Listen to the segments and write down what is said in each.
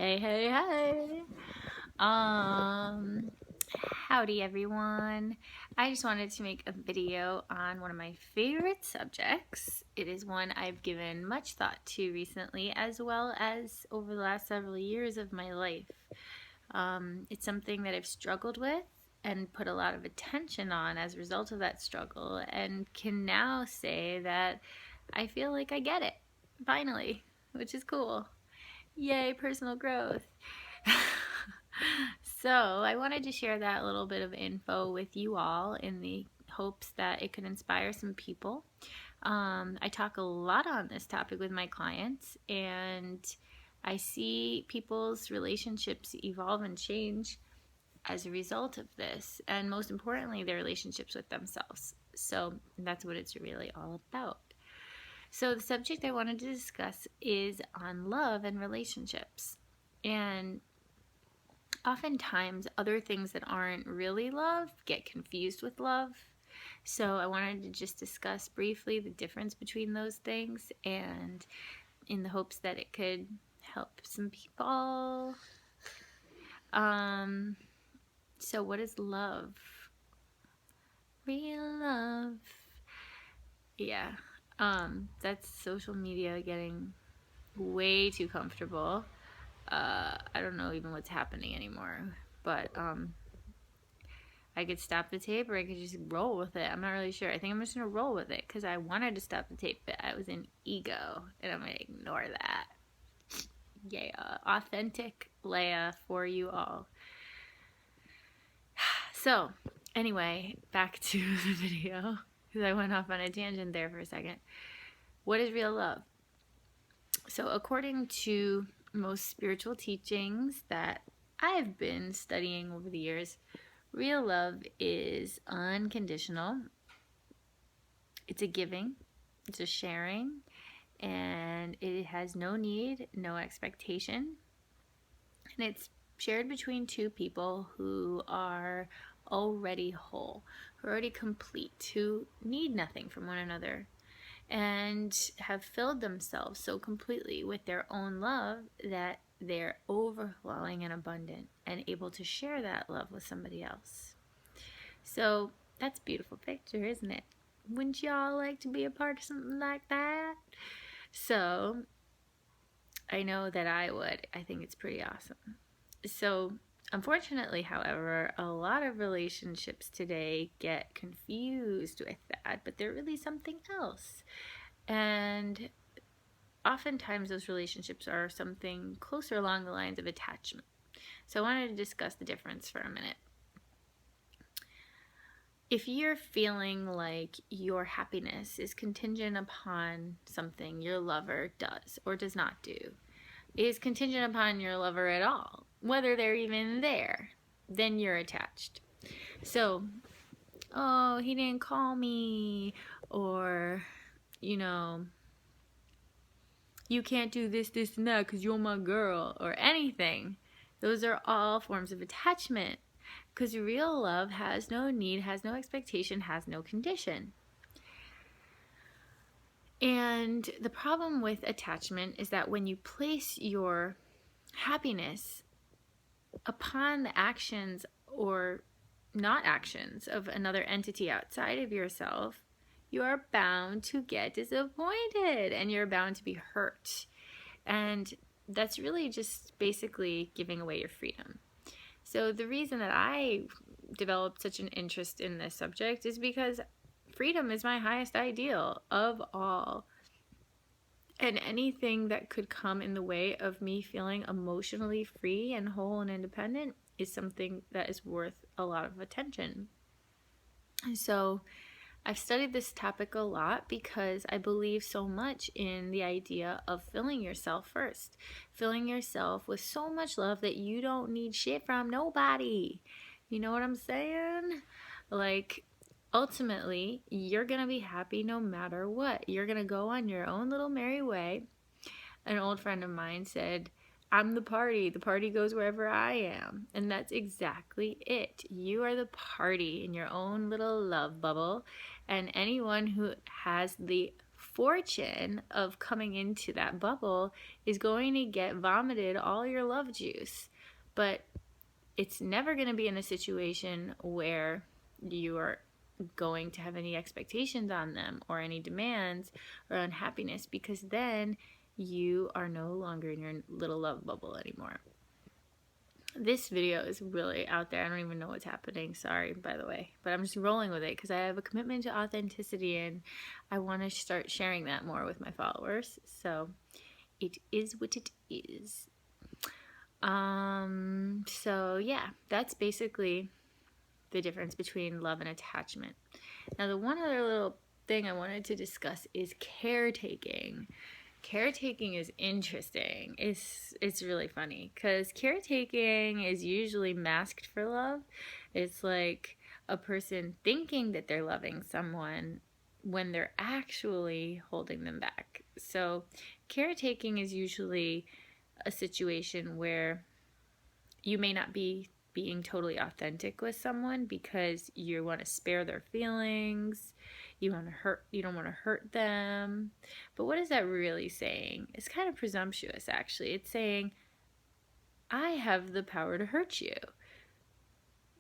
Hey, hey, hey. Howdy everyone. I just wanted to make a video on one of my favorite subjects. It is one I've given much thought to recently, as well as over the last several years of my life. It's something that I've struggled with and put a lot of attention on as a result of that struggle, and can now say that I feel like I get it, finally, which is cool. Yay, personal growth. So I wanted to share that little bit of info with you all in the hopes that it could inspire some people. I talk a lot on this topic with my clients, and I see people's relationships evolve and change as a result of this, and most importantly, their relationships with themselves. So that's what it's really all about. So the subject I wanted to discuss is on love and relationships. And oftentimes other things that aren't really love get confused with love. So I wanted to just discuss briefly the difference between those things, and in the hopes that it could help some people. So what is love? Real love. Yeah. That's social media getting way too comfortable. I don't know even what's happening anymore, but I could stop the tape or I could just roll with it. I'm not really sure. I think I'm just gonna roll with it because I wanted to stop the tape, but I was in ego, and I'm gonna ignore that. Yeah, authentic Leia for you all. So, anyway, back to the video because I went off on a tangent there for a second. What is real love? So, according to most spiritual teachings that I've been studying over the years, real love is unconditional. It's a giving, it's a sharing, and it has no need, no expectation. And it's shared between two people who are already whole, who are already complete, who need nothing from one another, and have filled themselves so completely with their own love that they're overflowing and abundant and able to share that love with somebody else. So that's a beautiful picture, isn't it? Wouldn't y'all like to be a part of something like that? So I know that I would. I think it's pretty awesome. So unfortunately, however, a lot of relationships today get confused with that, but they're really something else. And oftentimes those relationships are something closer along the lines of attachment. So I wanted to discuss the difference for a minute. If you're feeling like your happiness is contingent upon something your lover does or does not do, is contingent upon your lover at all, whether they're even there, then you're attached. So, oh, he didn't call me, or, you know, you can't do this, this, and that because you're my girl, or anything. Those are all forms of attachment, because real love has no need, has no expectation, has no condition. And the problem with attachment is that when you place your happiness upon the actions or not actions of another entity outside of yourself, you are bound to get disappointed and you're bound to be hurt. And that's really just basically giving away your freedom. So the reason that I developed such an interest in this subject is because freedom is my highest ideal of all. And anything that could come in the way of me feeling emotionally free and whole and independent is something that is worth a lot of attention. And so I've studied this topic a lot because I believe so much in the idea of filling yourself first. Filling yourself with so much love that you don't need shit from nobody. You know what I'm saying? Like, ultimately, you're going to be happy no matter what. You're going to go on your own little merry way. An old friend of mine said, I'm the party goes wherever I am. And that's exactly it. You are the party in your own little love bubble, and anyone who has the fortune of coming into that bubble is going to get vomited all your love juice. But it's never going to be in a situation where you are going to have any expectations on them or any demands or unhappiness, because then you are no longer in your little love bubble anymore. This video is really out there. I don't even know what's happening. Sorry, by the way. But I'm just rolling with it because I have a commitment to authenticity and I want to start sharing that more with my followers. So it is what it is. So yeah, that's basically the difference between love and attachment. Now, the one other little thing I wanted to discuss is caretaking. Caretaking is interesting. It's really funny because caretaking is usually masked for love. It's like a person thinking that they're loving someone when they're actually holding them back. So caretaking is usually a situation where you may not be being totally authentic with someone because you want to spare their feelings, you don't want to hurt them. But what is that really saying? It's kind of presumptuous, actually. It's saying, I have the power to hurt you.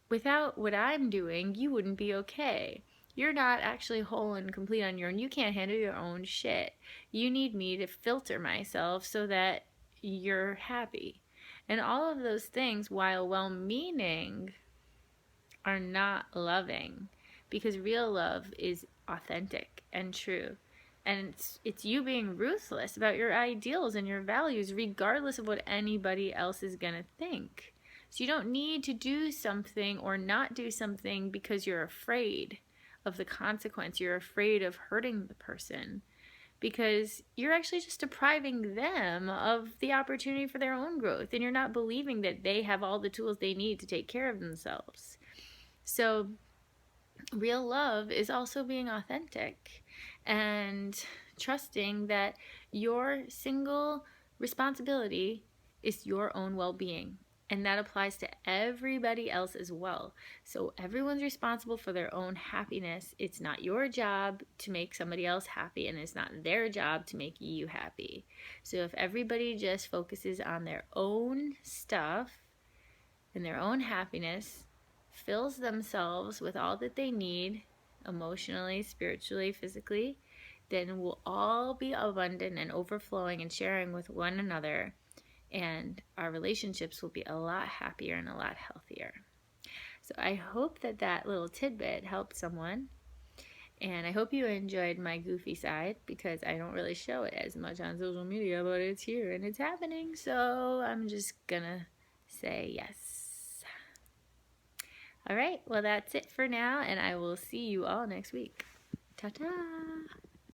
Without what I'm doing, you wouldn't be okay. You're not actually whole and complete on your own. You can't handle your own shit. You need me to filter myself so that you're happy. And all of those things, while well-meaning, are not loving, because real love is authentic and true. And it's you being ruthless about your ideals and your values, regardless of what anybody else is going to think. So you don't need to do something or not do something because you're afraid of the consequence. You're afraid of hurting the person, because you're actually just depriving them of the opportunity for their own growth, and you're not believing that they have all the tools they need to take care of themselves. So real love is also being authentic and trusting that your single responsibility is your own well-being. And that applies to everybody else as well. So everyone's responsible for their own happiness. It's not your job to make somebody else happy, and it's not their job to make you happy. So if everybody just focuses on their own stuff and their own happiness, fills themselves with all that they need, emotionally, spiritually, physically, then we'll all be abundant and overflowing and sharing with one another, and our relationships will be a lot happier and a lot healthier. So I hope that that little tidbit helped someone, and I hope you enjoyed my goofy side, because I don't really show it as much on social media, but it's here and it's happening, so I'm just gonna say yes. All right, well, that's it for now, and I will see you all next week. Ta-ta!